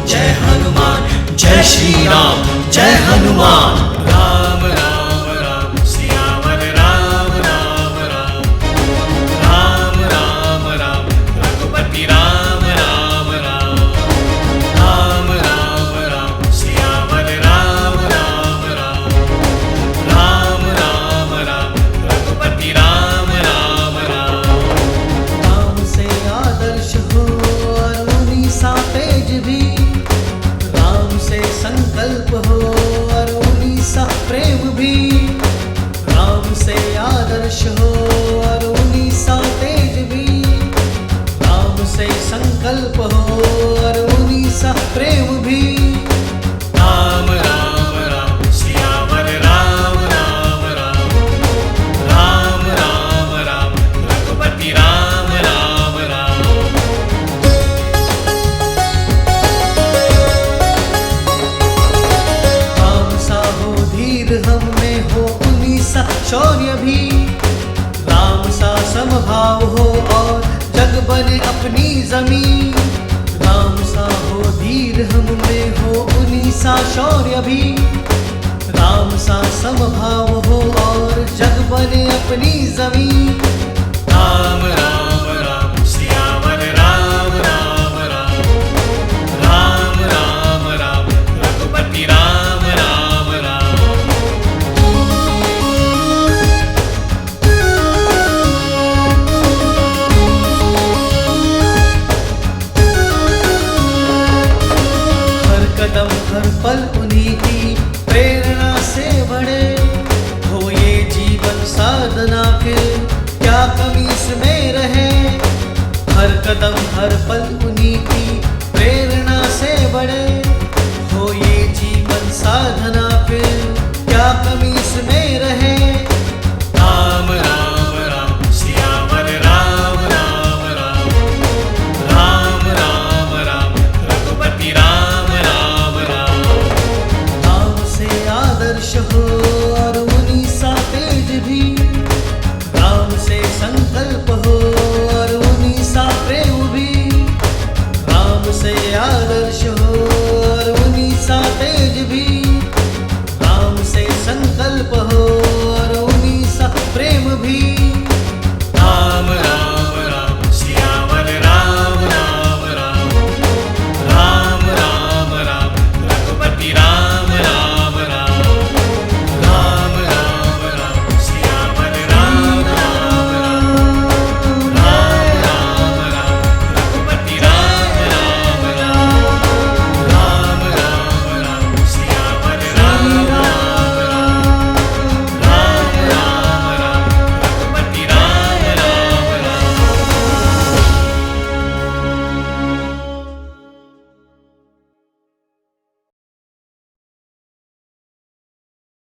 जय हनुमान, जय श्री राम, जय हनुमान। राम राम राम सियावर राम राम राम, राम राम राम रघुपति राम राम राम, राम राम राम सियावर राम राम राम, राम राम राम रघुपति राम राम राम। राम से आदर्श हो और उन्हीं सा तेज भी, राम से संकल्प हो और उन्हीं सा प्रेम भी, राम से आदर्श हो और उन्हीं सा तेज भी, राम से संकल्प हो और उन्हीं सा प्रेम भी। राम राम राम सियावर राम राम राम, राम राम राम रघुपति राम राम राम। राम सा हो धीर हम में हो उन्हीं सा शौर्य भी, राम सा समभाव हो और जग बने अपनी जमीन, राम सा हो धीर हम में हो उन्हीं सा शौर्य भी, राम सा समभाव हो और जग बने अपनी जमीन। राम राम राम सियावर राम राम राम, राम राम राम रघुपति राम राम राम। हर कदम हर पल उन्हीं की प्रेरणा से बढ़े, हो ये जीवन साधना फिर क्या कमी इसमें रहे। हर कदम हर पल